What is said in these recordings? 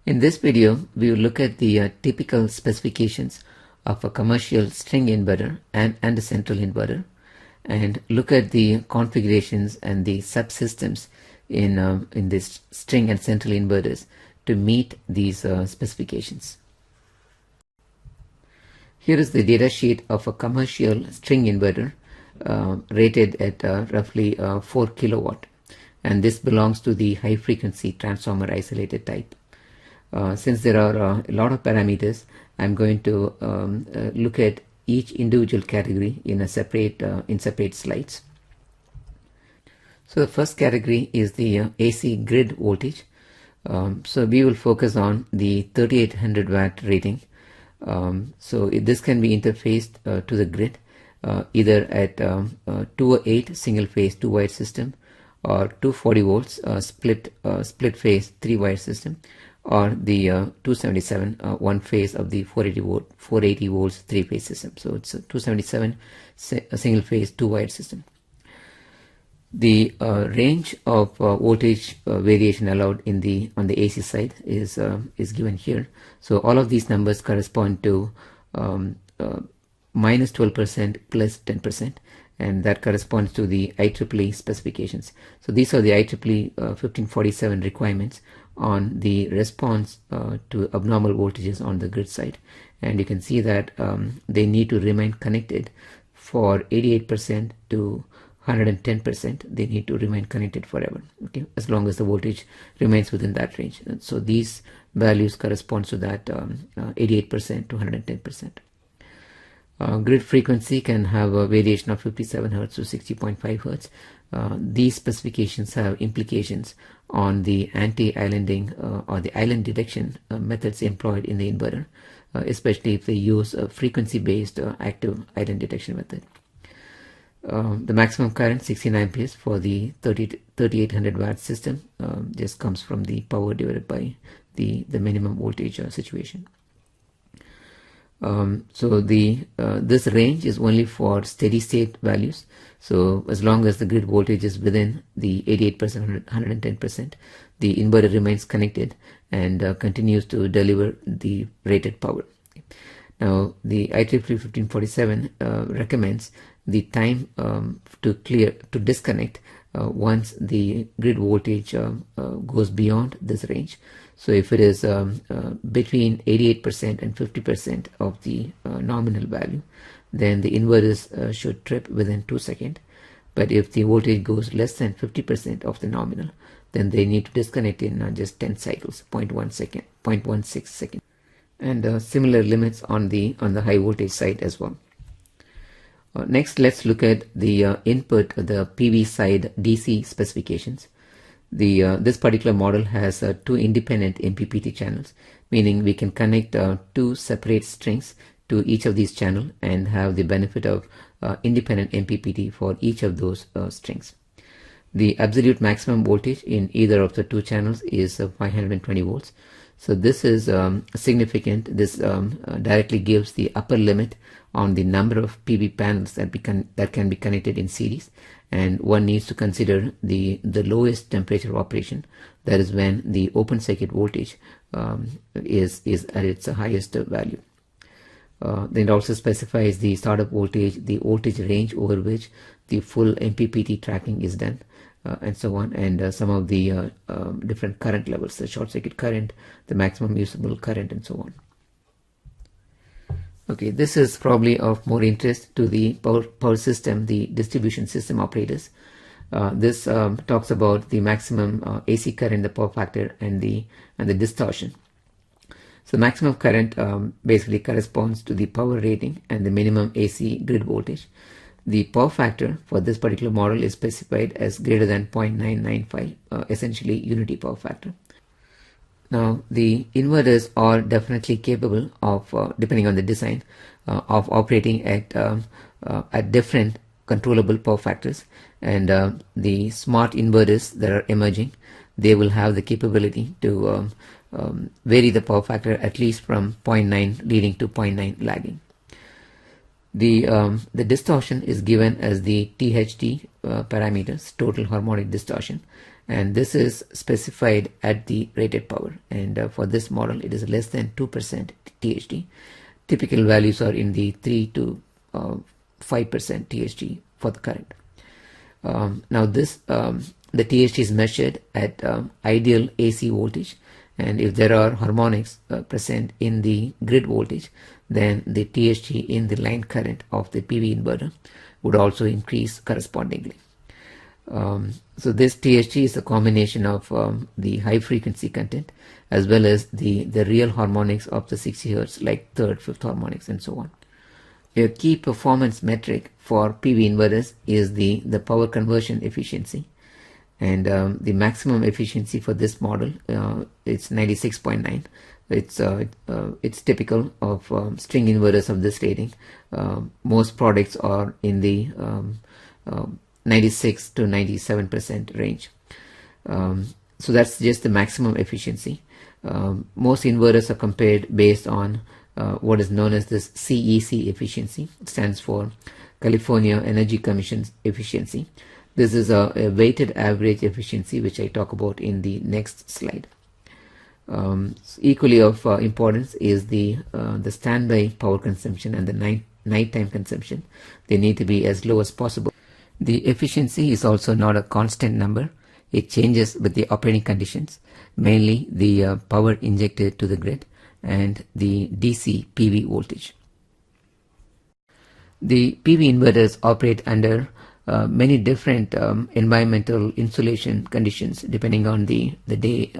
In this video, we will look at the typical specifications of a commercial string inverter and a central inverter, and look at the configurations and the subsystems in this string and central inverters to meet these specifications. Here is the data sheet of a commercial string inverter rated at roughly 4 kilowatt, and this belongs to the high frequency transformer isolated type. Since there are a lot of parameters, I'm going to look at each individual category in separate slides. So the first category is the AC grid voltage. So we will focus on the 3800 watt rating. So this can be interfaced to the grid either at 208 single phase 2 wire system, or 240 volts split phase 3 wire system, or the 277 one phase of the 480 volts 3 phase system. So it's a 277 single phase 2 wire system. The range of voltage variation allowed on the AC side is given here. So all of these numbers correspond to minus 12% plus 10%, and that corresponds to the IEEE specifications. So these are the IEEE 1547 requirements on the response to abnormal voltages on the grid side, and you can see that they need to remain connected for 88% to 110%. They need to remain connected forever, okay, as long as the voltage remains within that range. And so these values correspond to that 88% to 110%. Grid frequency can have a variation of 57 Hz to 60.5 Hz. These specifications have implications on the anti-islanding or the island detection methods employed in the inverter, especially if they use a frequency-based active island detection method. The maximum current 16 amperes for the 3800 watt system just comes from the power divided by the minimum voltage situation. So this range is only for steady state values. So as long as the grid voltage is within the 88%, 110%, the inverter remains connected and continues to deliver the rated power. Now the IEEE 1547 recommends the time to disconnect once the grid voltage goes beyond this range. So if it is between 88% and 50% of the nominal value, then the inverters should trip within 2 seconds. But if the voltage goes less than 50% of the nominal, then they need to disconnect in just 10 cycles, 0.16 seconds. And similar limits on the high voltage side as well. Next, let's look at the input, the PV side DC specifications. This particular model has 2 independent MPPT channels, meaning we can connect 2 separate strings to each of these channels and have the benefit of independent MPPT for each of those strings. The absolute maximum voltage in either of the 2 channels is 520 volts. So this is significant. This directly gives the upper limit on the number of PV panels that can be connected in series, and one needs to consider the lowest temperature of operation. That is when the open circuit voltage is at its highest value. Then it also specifies the startup voltage, the voltage range over which the full MPPT tracking is done, and so on, and some of the different current levels, the short circuit current, the maximum usable current, and so on. Okay, this is probably of more interest to the power system, the distribution system operators. This talks about the maximum AC current, the power factor, and the distortion. So maximum current basically corresponds to the power rating and the minimum AC grid voltage. The power factor for this particular model is specified as greater than 0.995, essentially unity power factor. Now the inverters are definitely capable of, depending on the design, of operating at different controllable power factors, and the smart inverters that are emerging, they will have the capability to vary the power factor at least from 0.9 leading to 0.9 lagging. The distortion is given as the THD parameters, total harmonic distortion, and this is specified at the rated power, and for this model it is less than 2% THD. Typical values are in the 3 to 5% THD for the current. Now this the THD is measured at ideal AC voltage, and if there are harmonics present in the grid voltage, then the THD in the line current of the PV inverter would also increase correspondingly. So this THD is a combination of the high frequency content as well as the real harmonics of the 60 Hz, like third, fifth harmonics and so on. A key performance metric for PV inverters is the power conversion efficiency, and the maximum efficiency for this model it's 96.9. It's typical of string inverters of this rating. Most products are in the 96 to 97% range. So that's just the maximum efficiency. Most inverters are compared based on what is known as this CEC efficiency. It stands for California Energy Commission's efficiency. This is a weighted average efficiency, which I talk about in the next slide. Equally of importance is the standby power consumption and the nighttime consumption. They need to be as low as possible. The efficiency is also not a constant number. It changes with the operating conditions, mainly the power injected to the grid and the DC PV voltage. The PV inverters operate under many different environmental insulation conditions depending on the day,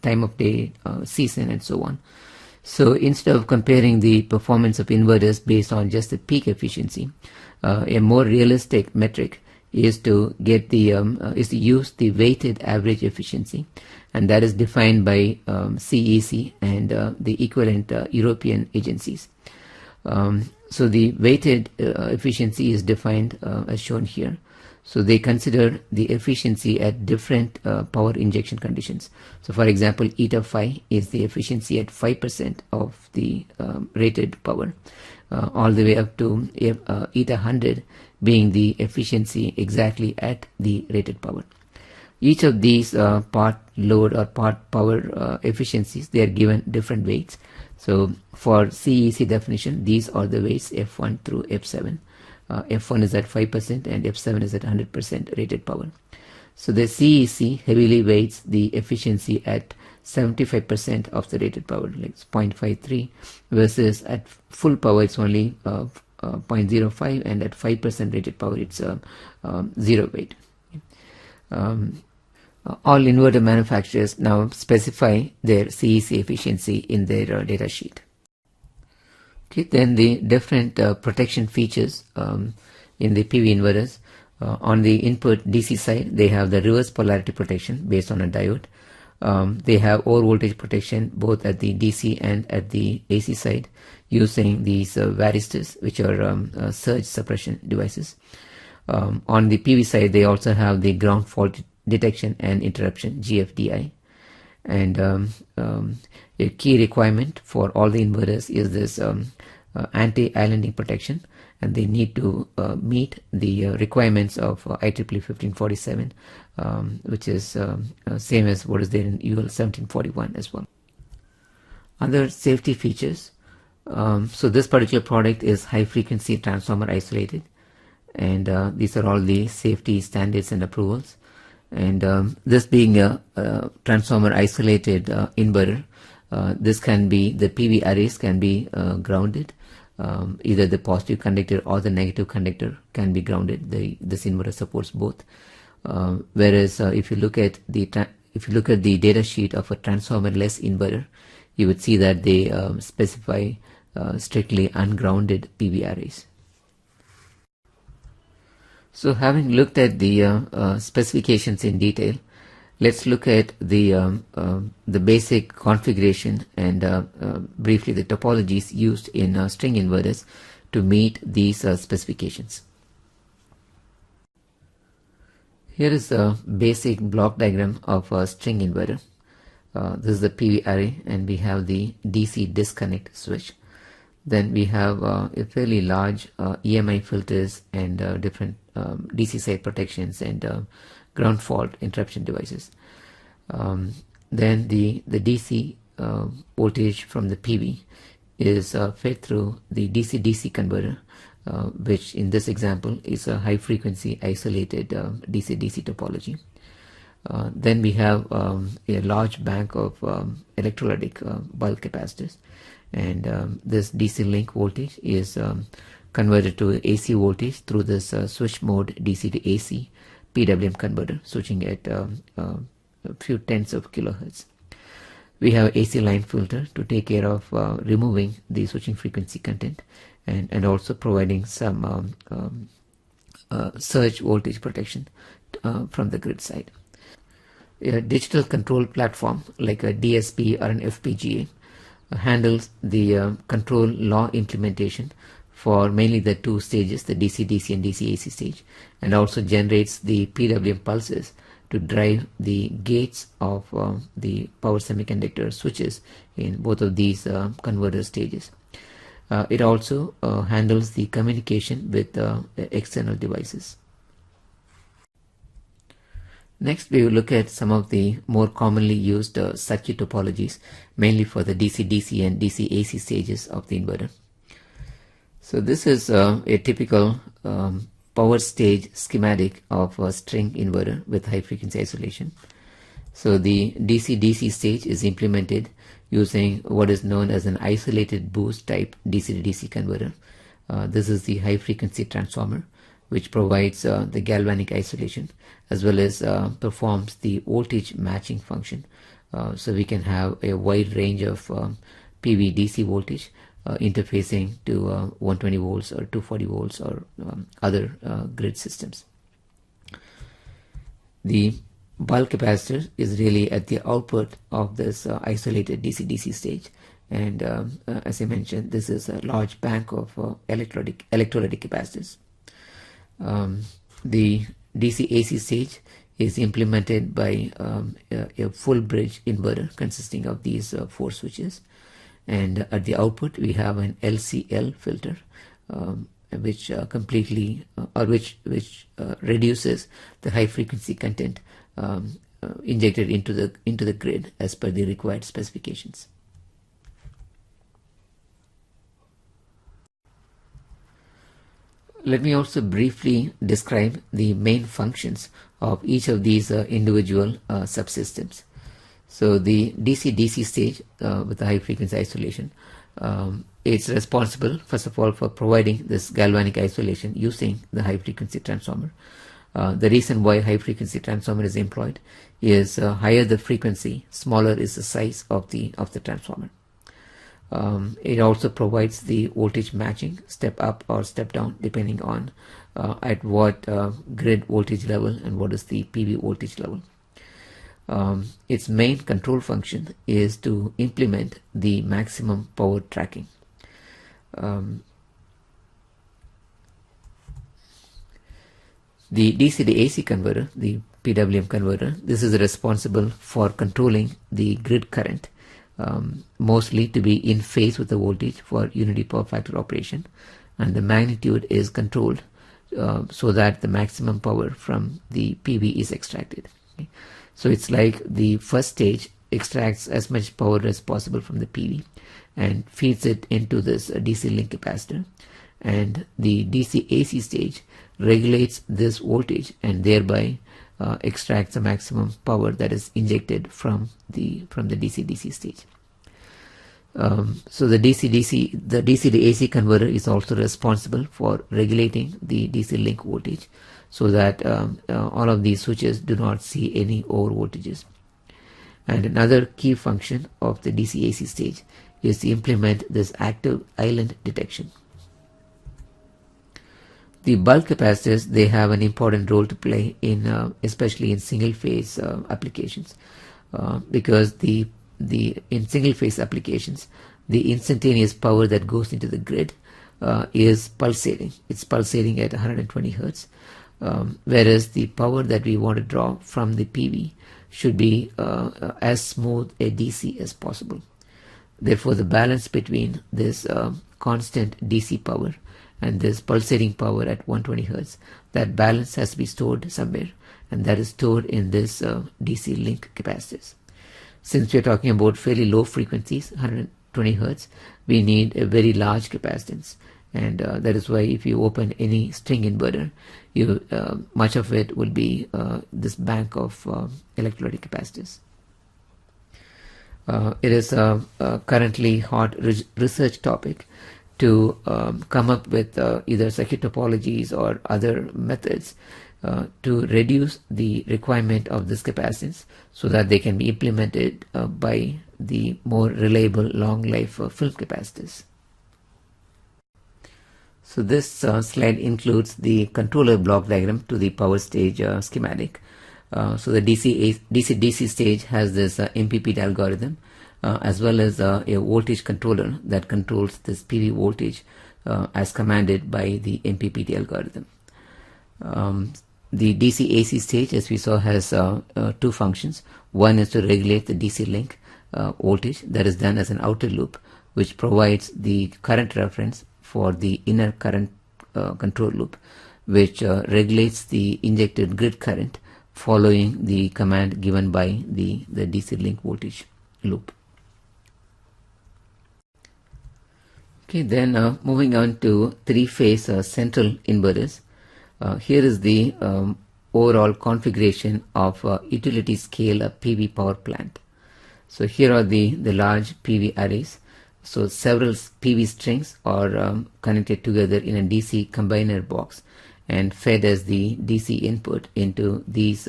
time of day, season and so on. So instead of comparing the performance of inverters based on just the peak efficiency, a more realistic metric is to get the is to use the weighted average efficiency, and that is defined by CEC and the equivalent European agencies. So the weighted efficiency is defined as shown here. So they consider the efficiency at different power injection conditions. So for example, eta 5 is the efficiency at 5% of the rated power, all the way up to eta 100 being the efficiency exactly at the rated power. Each of these part load or part power efficiencies, they are given different weights. So for CEC definition, these are the weights F1 through F7. F1 is at 5% and F7 is at 100% rated power. So the CEC heavily weights the efficiency at 75% of the rated power, like 0.53, versus at full power it's only 0.05, and at 5% rated power it's 0 weight. All inverter manufacturers now specify their CEC efficiency in their data sheet. Okay, then the different protection features in the PV inverters. On the input DC side, they have the reverse polarity protection based on a diode. They have overvoltage protection both at the DC and at the AC side using these varistors, which are surge suppression devices. On the PV side, they also have the ground fault detection and interruption, GFDI. And a key requirement for all the inverters is this anti-islanding protection, and they need to meet the requirements of IEEE 1547, which is same as what is there in UL 1741 as well. Other safety features. So this particular product is high frequency transformer isolated, and these are all the safety standards and approvals. And this being a transformer isolated inverter, this can be, the PV arrays can be grounded. Either the positive conductor or the negative conductor can be grounded. This inverter supports both. Whereas if you look at the data sheet of a transformer-less inverter, you would see that they specify strictly ungrounded PV arrays. So having looked at the specifications in detail, let's look at the basic configuration and briefly the topologies used in string inverters to meet these specifications. Here is a basic block diagram of a string inverter. This is the PV array, and we have the DC disconnect switch. Then we have a fairly large EMI filters and different DC side protections and ground fault interruption devices. Then the DC voltage from the PV is fed through the DC-DC converter, which in this example is a high frequency isolated DC-DC topology. Then we have a large bank of electrolytic bulk capacitors, and this DC link voltage is converted to AC voltage through this switch mode DC to AC PWM converter, switching at a few tenths of kilohertz. We have AC line filter to take care of removing the switching frequency content, and also providing some surge voltage protection from the grid side. A digital control platform like a DSP or an FPGA handles the control law implementation for mainly the two stages, the DC-DC and DC-AC stage, and also generates the PWM pulses to drive the gates of the power semiconductor switches in both of these converter stages. It also handles the communication with external devices. Next, we will look at some of the more commonly used circuit topologies, mainly for the DC-DC and DC-AC stages of the inverter. So this is a typical power stage schematic of a string inverter with high frequency isolation. So the DC-DC stage is implemented using what is known as an isolated boost type DC-to-DC converter. This is the high frequency transformer, which provides the galvanic isolation as well as performs the voltage matching function. So we can have a wide range of PV DC voltage interfacing to 120 volts or 240 volts or other grid systems. The bulk capacitor is really at the output of this isolated DC-DC stage, and as I mentioned, this is a large bank of electrolytic capacitors. The DC-AC stage is implemented by a full bridge inverter consisting of these 4 switches, and at the output we have an LCL filter, which completely which reduces the high frequency content injected into the grid as per the required specifications. Let me also briefly describe the main functions of each of these individual subsystems. So the DC-DC stage with the high frequency isolation, it's responsible first of all for providing this galvanic isolation using the high frequency transformer. The reason why high frequency transformer is employed is higher the frequency, smaller is the size of the transformer. It also provides the voltage matching, step up or step down, depending on at what grid voltage level and what is the PV voltage level. Its main control function is to implement the maximum power tracking. The DC to AC converter, the PWM converter, this is responsible for controlling the grid current, mostly to be in phase with the voltage for unity power factor operation, and the magnitude is controlled so that the maximum power from the PV is extracted. Okay. So it's like the first stage extracts as much power as possible from the PV and feeds it into this DC link capacitor, and the DC AC stage regulates this voltage and thereby extracts the maximum power that is injected from the DC-DC stage. So the DC to AC converter is also responsible for regulating the DC link voltage so that all of these switches do not see any over voltages. And another key function of the DC-AC stage is to implement this active island detection. The bulk capacitors, they have an important role to play in especially in single phase applications, because in single phase applications the instantaneous power that goes into the grid is pulsating. It's pulsating at 120 Hertz, whereas the power that we want to draw from the PV should be as smooth a DC as possible. Therefore, the balance between this constant DC power and there's pulsating power at 120 Hertz. That balance has to be stored somewhere, and that is stored in this DC link capacitors. Since we're talking about fairly low frequencies, 120 Hertz, we need a very large capacitance, and that is why if you open any string inverter, much of it will be this bank of electrolytic capacitors. It is a currently hot research topic to come up with either circuit topologies or other methods to reduce the requirement of this capacitance so that they can be implemented by the more reliable long life film capacitors. So this slide includes the controller block diagram to the power stage schematic. So the DC stage has this MPPT algorithm as well as a voltage controller that controls this PV voltage as commanded by the MPPT algorithm. The DC AC stage, as we saw, has two functions. One is to regulate the DC link voltage that is done as an outer loop, which provides the current reference for the inner current control loop, which regulates the injected grid current following the command given by the DC link voltage loop. Okay, then moving on to three-phase central inverters. Here is the overall configuration of utility scale PV power plant. So here are the large PV arrays. So several PV strings are connected together in a DC combiner box and fed as the DC input into these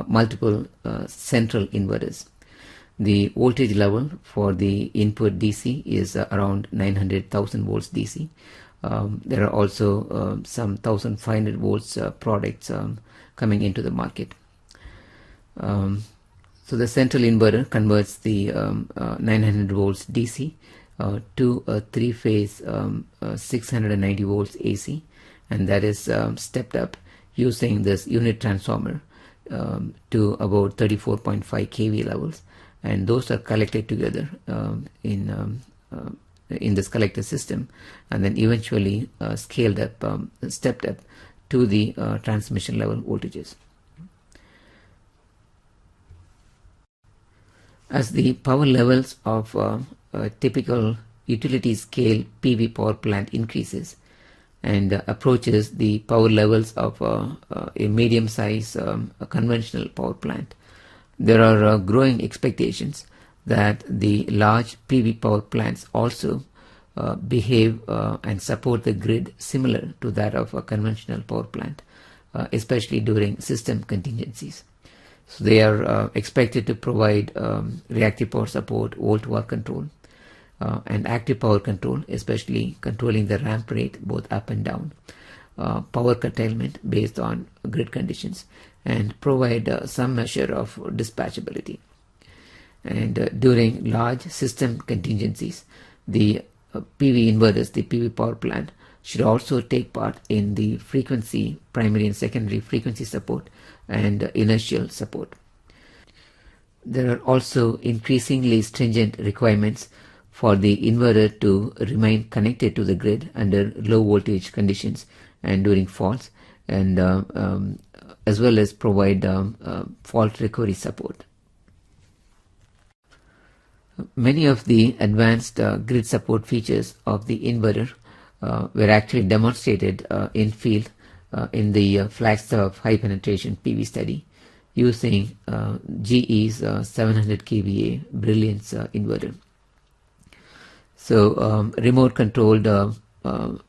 multiple central inverters. The voltage level for the input DC is around 900,000 volts DC. There are also some 1500 volts products coming into the market. So the central inverter converts the 900 volts DC to a three-phase 690 volts AC, and that is stepped up using this unit transformer to about 34.5 kV levels, and those are collected together in this collector system, and then eventually scaled up, stepped up to the transmission level voltages. As the power levels of a typical utility scale PV power plant increases and approaches the power levels of a medium size conventional power plant, there are growing expectations that the large PV power plants also behave and support the grid similar to that of a conventional power plant, especially during system contingencies. So they are expected to provide reactive power support, volt-var control, and active power control, especially controlling the ramp rate both up and down, power curtailment based on grid conditions, and provide some measure of dispatchability. And during large system contingencies, the PV inverters, the PV power plant, should also take part in the frequency, primary and secondary frequency support and inertial support. There are also increasingly stringent requirements for the inverter to remain connected to the grid under low voltage conditions and during faults, and as well as provide fault recovery support. Many of the advanced grid support features of the inverter were actually demonstrated in field in the Flagstaff high penetration PV study using GE's 700 kVA Brilliance inverter. So remote controlled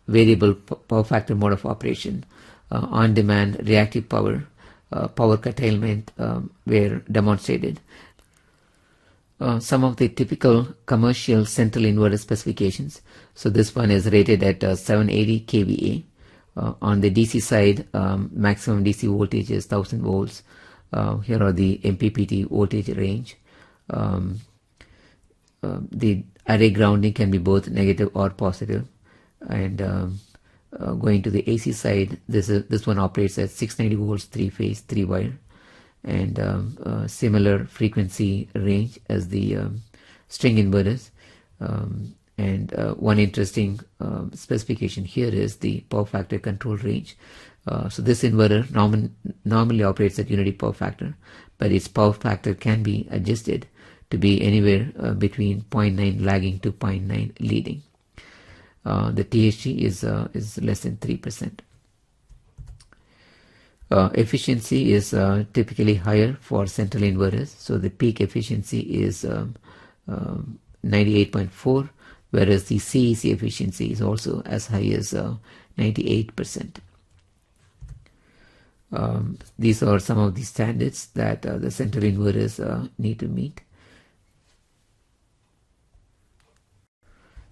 variable power factor mode of operation, on-demand reactive power, power curtailment were demonstrated. Some of the typical commercial central inverter specifications. So this one is rated at 780 kVA. On the DC side, maximum DC voltage is 1000 volts. Here are the MPPT voltage range. The array grounding can be both negative or positive. And going to the AC side, this one operates at 690 volts, 3-phase, 3-wire. And similar frequency range as the string inverters, And one interesting specification here is the power factor control range. So this inverter normally operates at unity power factor, but its power factor can be adjusted to be anywhere between 0.9 lagging to 0.9 leading. The THG is less than 3%. Efficiency is typically higher for central inverters. So the peak efficiency is 98.4, whereas the CEC efficiency is also as high as 98%. These are some of the standards that the central inverters need to meet.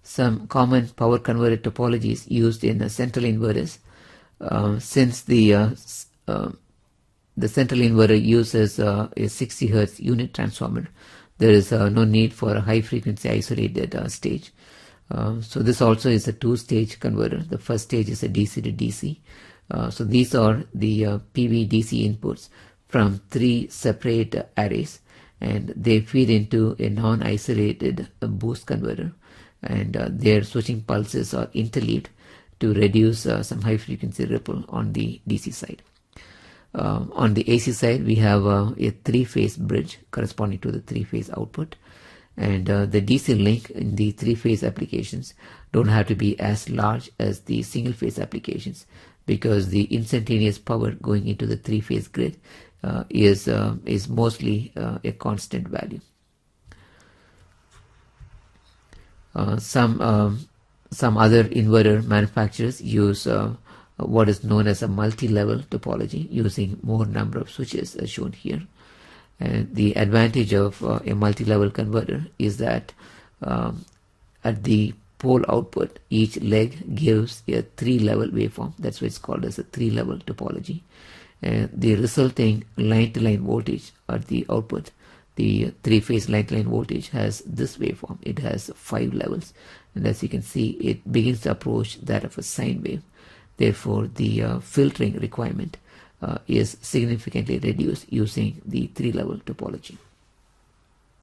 Some common power converter topologies used in central inverters. Since the central inverter uses a 60 Hz unit transformer, there is no need for a high frequency isolated stage. So this also is a two-stage converter. The first stage is a DC to DC. So these are the PV DC inputs from 3 separate arrays, and they feed into a non-isolated boost converter, and their switching pulses are interleaved to reduce some high frequency ripple on the DC side. On the AC side, we have a 3-phase bridge corresponding to the 3-phase output, and the DC link in the 3-phase applications don't have to be as large as the single-phase applications, because the instantaneous power going into the 3-phase grid is mostly a constant value. Some other inverter manufacturers use what is known as a multi-level topology, using more number of switches as shown here. And the advantage of a multi-level converter is that at the pole output, each leg gives a 3-level waveform. That's why it's called as a 3-level topology. And the resulting line-to-line voltage at the output, the 3-phase line-to-line voltage, has this waveform. It has 5 levels, and as you can see, it begins to approach that of a sine wave. Therefore, the filtering requirement is significantly reduced using the 3-level topology.